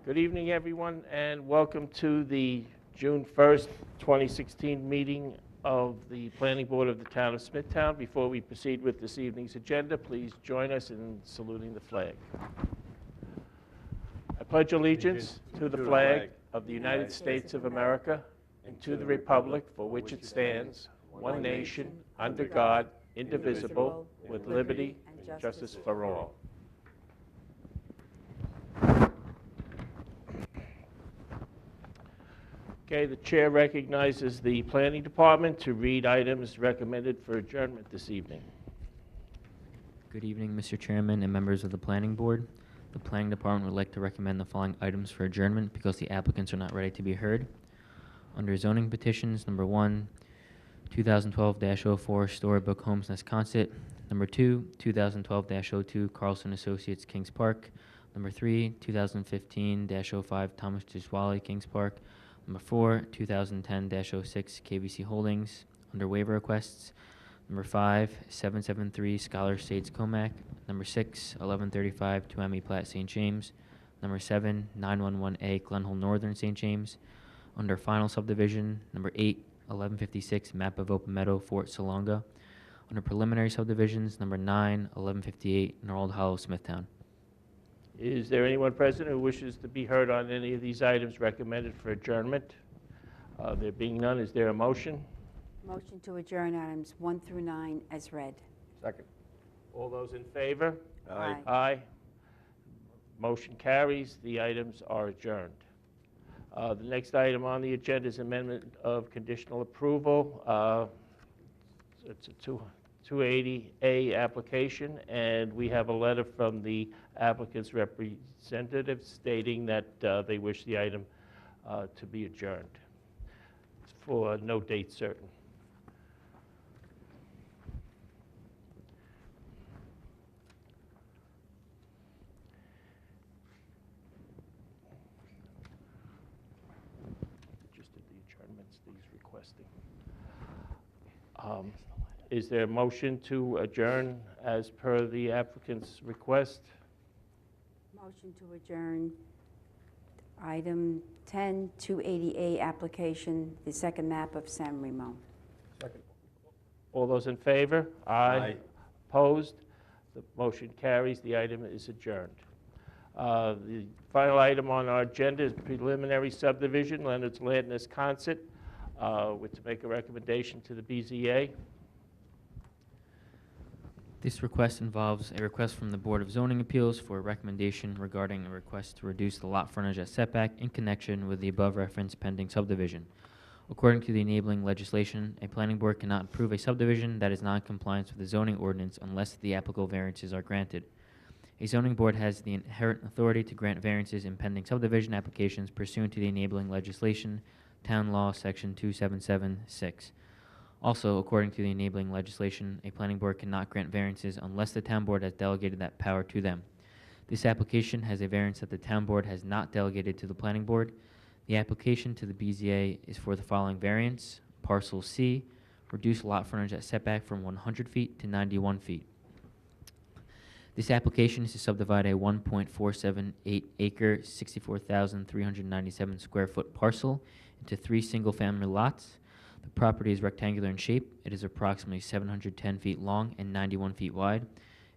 Good evening, everyone, and welcome to the June 1st, 2016 meeting of the Planning Board of the Town of Smithtown. Before we proceed with this evening's agenda, please join us in saluting the flag. I pledge allegiance to the flag of the United States of America and to the republic for which it stands, one nation, under God, indivisible, with liberty and justice for all. Okay, the chair recognizes the planning department to read items recommended for adjournment this evening. Good evening, Mr. Chairman and members of the Planning Board. The Planning Department would like to recommend the following items for adjournment because the applicants are not ready to be heard. Under zoning petitions, number 1, 2012-04 Storybook Homes Nesconset. Number 2, 2012-02 Carlson Associates Kings Park. Number 3, 2015-05 Thomas Giswali Kings Park. Number 4, 2010-06 KVC Holdings. Under waiver requests, number 5, 773 Scholar Estates Comac. Number 6, 1135 Tuami Platte St. James. Number 7, 911A Glenholm Northern St. James. Under final subdivision, number 8, 1156 Map of Open Meadow Fort Salonga. Under preliminary subdivisions, number 9, 1158 Gnarled Hollow Smithtown. Is there anyone present who wishes to be heard on any of these items recommended for adjournment? There being none, is there a motion? Motion to adjourn items 1 through 9 as read. Second. All those in favor? Aye. Aye. Motion carries. The items are adjourned. The next item on the agenda is amendment of conditional approval. It's a 280A application, and we have a letter from the applicant's representative stating that they wish the item to be adjourned for no date certain. Just did the adjournments, these requesting. Is there a motion to adjourn as per the applicant's request? Motion to adjourn item 10, 280A application, the second map of San Remo. Second. All those in favor? Aye. Opposed? The motion carries. The item is adjourned. The final item on our agenda is preliminary subdivision, Leonard's Land Nesconset, to make a recommendation to the BZA. This request involves a request from the Board of Zoning Appeals for a recommendation regarding a request to reduce the lot frontage at setback in connection with the above referenced pending subdivision. According to the enabling legislation, a planning board cannot approve a subdivision that is not in compliance with the zoning ordinance unless the applicable variances are granted. A zoning board has the inherent authority to grant variances in pending subdivision applications pursuant to the enabling legislation, Town Law, Section 2776. Also, according to the enabling legislation, a planning board cannot grant variances unless the town board has delegated that power to them. This application has a variance that the town board has not delegated to the planning board. The application to the BZA is for the following variance: Parcel C, reduce lot frontage at setback from 100 feet to 91 feet. This application is to subdivide a 1.478 acre, 64,397 square foot parcel into 3 single-family lots. The property is rectangular in shape. It is approximately 710 feet long and 91 feet wide.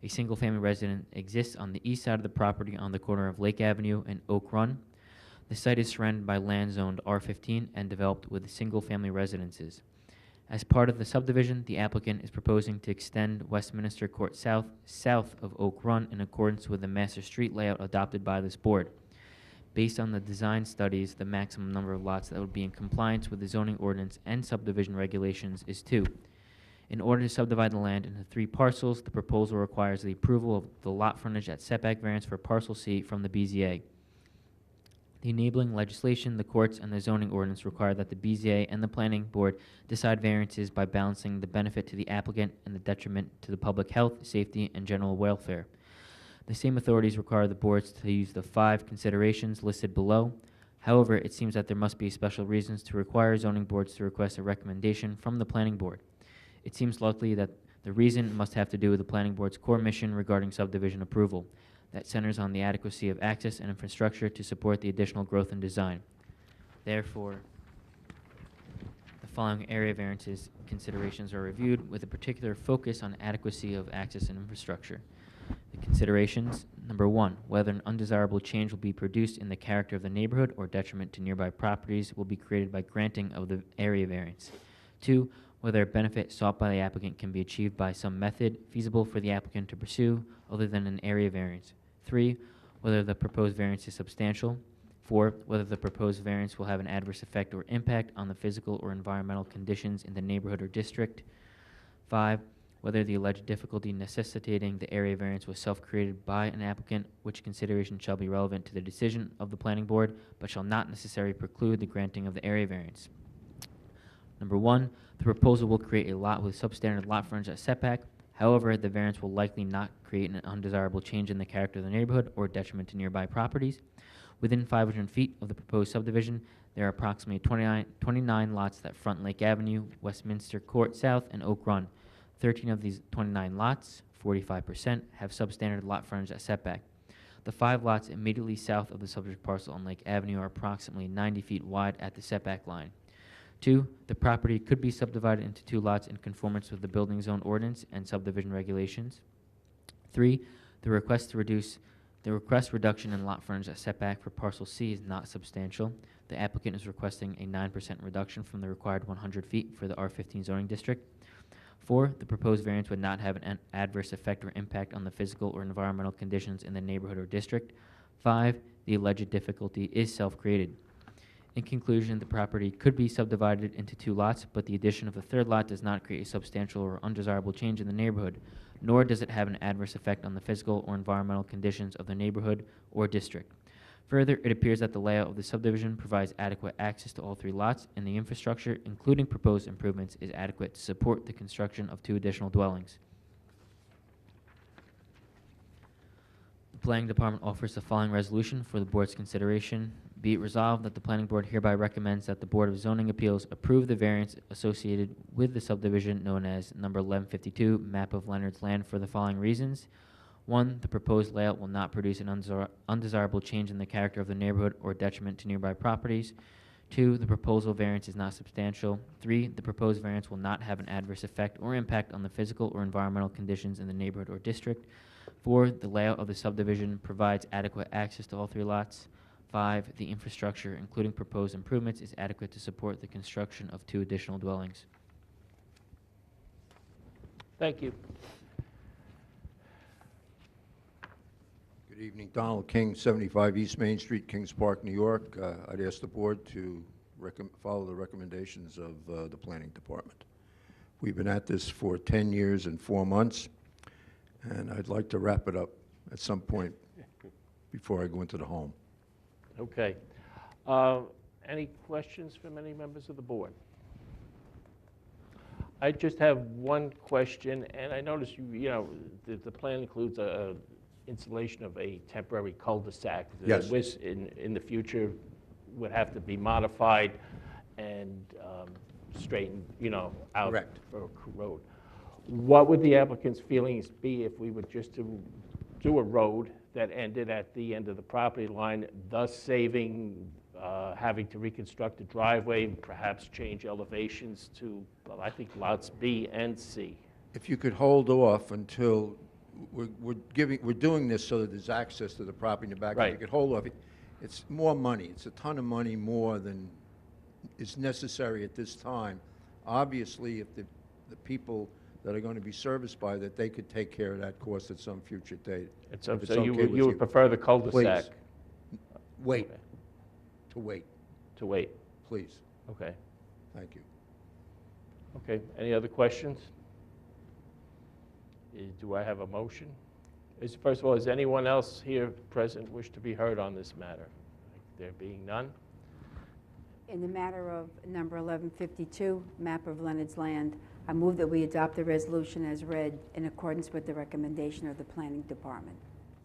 A single-family residence exists on the east side of the property on the corner of Lake Avenue and Oak Run. The site is surrounded by land zoned R15 and developed with single-family residences. As part of the subdivision, the applicant is proposing to extend Westminster Court south of Oak Run in accordance with the master street layout adopted by this board. Based on the design studies, the maximum number of lots that would be in compliance with the zoning ordinance and subdivision regulations is 2. In order to subdivide the land into 3 parcels, the proposal requires the approval of the lot frontage at setback variance for Parcel C from the BZA. The enabling legislation, the courts, and the zoning ordinance require that the BZA and the planning board decide variances by balancing the benefit to the applicant and the detriment to the public health, safety, and general welfare. The same authorities require the boards to use the 5 considerations listed below. However, it seems that there must be special reasons to require zoning boards to request a recommendation from the planning board. It seems likely that the reason must have to do with the planning board's core mission regarding subdivision approval. that centers on the adequacy of access and infrastructure to support the additional growth and design. Therefore, the following area variances considerations are reviewed with a particular focus on adequacy of access and infrastructure. The considerations: number one, whether an undesirable change will be produced in the character of the neighborhood or detriment to nearby properties will be created by granting of the area variance. Two, whether a benefit sought by the applicant can be achieved by some method feasible for the applicant to pursue other than an area variance. Three, whether the proposed variance is substantial. Four, whether the proposed variance will have an adverse effect or impact on the physical or environmental conditions in the neighborhood or district. Five, whether the alleged difficulty necessitating the area variance was self-created by an applicant, which consideration shall be relevant to the decision of the planning board, but shall not necessarily preclude the granting of the area variance. Number one, the proposal will create a lot with substandard lot frontage at setback. However, the variance will likely not create an undesirable change in the character of the neighborhood or detriment to nearby properties. Within 500 feet of the proposed subdivision, there are approximately 29 lots that front Lake Avenue, Westminster Court South, and Oak Run. 13 of these 29 lots, 45%, have substandard lot frontage at setback. The 5 lots immediately south of the subject parcel on Lake Avenue are approximately 90 feet wide at the setback line. 2, the property could be subdivided into 2 lots in conformance with the building zone ordinance and subdivision regulations. 3, the request reduction in lot frontage at setback for parcel C is not substantial. The applicant is requesting a 9% reduction from the required 100 feet for the R15 zoning district. 4, the proposed variance would not have an adverse effect or impact on the physical or environmental conditions in the neighborhood or district. 5, the alleged difficulty is self-created. In conclusion, the property could be subdivided into 2 lots, but the addition of a 3rd lot does not create a substantial or undesirable change in the neighborhood, nor does it have an adverse effect on the physical or environmental conditions of the neighborhood or district. Further, it appears that the layout of the subdivision provides adequate access to all 3 lots, and the infrastructure, including proposed improvements, is adequate to support the construction of 2 additional dwellings. The Planning Department offers the following resolution for the board's consideration. Be it resolved that the Planning Board hereby recommends that the Board of Zoning Appeals approve the variance associated with the subdivision known as number 1152, map of Leonard's Land, for the following reasons. 1, the proposed layout will not produce an undesirable change in the character of the neighborhood or detriment to nearby properties. 2, the proposal variance is not substantial. 3, the proposed variance will not have an adverse effect or impact on the physical or environmental conditions in the neighborhood or district. 4, the layout of the subdivision provides adequate access to all 3 lots. 5, the infrastructure, including proposed improvements, is adequate to support the construction of 2 additional dwellings. Thank you. Good evening, Donald King, 75 East Main Street, Kings Park, New York. I'd ask the board to follow the recommendations of the Planning Department. We've been at this for 10 years and 4 months, and I'd like to wrap it up at some point before I go into the home. Okay. Any questions from any members of the board? I just have one question, and I noticed the plan includes a installation of a temporary cul-de-sac. Yes. Which in the future would have to be modified and straightened, out. Correct. For a road. What would the applicant's feelings be if we were just to do a road that ended at the end of the property line, thus saving having to reconstruct a driveway, perhaps change elevations to, well, I think lots B and C? If you could hold off until we're doing this so that there's access to the property in the back. Right. If you could hold off, it's more money. It's a ton of money more than is necessary at this time. Obviously, if the people that are going to be serviced by that, they could take care of that cost at some future date. So If it's you okay with would you. prefer the cul-de-sac? Please. Wait. Okay. To wait, To wait? please. Okay. Thank you. Okay. Any other questions? Do I have a motion? First of all, is anyone else here present wish to be heard on this matter? There being none? In the matter of number 1152, map of Leonard's Land, I move that we adopt the resolution as read in accordance with the recommendation of the Planning Department.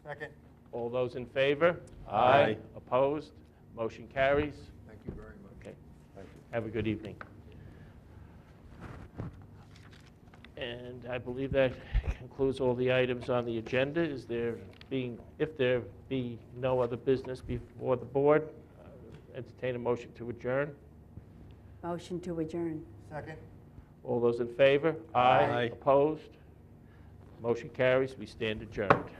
Second. All those in favor? Aye. Opposed? Motion carries. Thank you very much. Okay. Thank you. Have a good evening. And I believe that concludes all the items on the agenda. If there be no other business before the board, entertain a motion to adjourn. Motion to adjourn. Second. All those in favor? Aye. Opposed? Motion carries. We stand adjourned.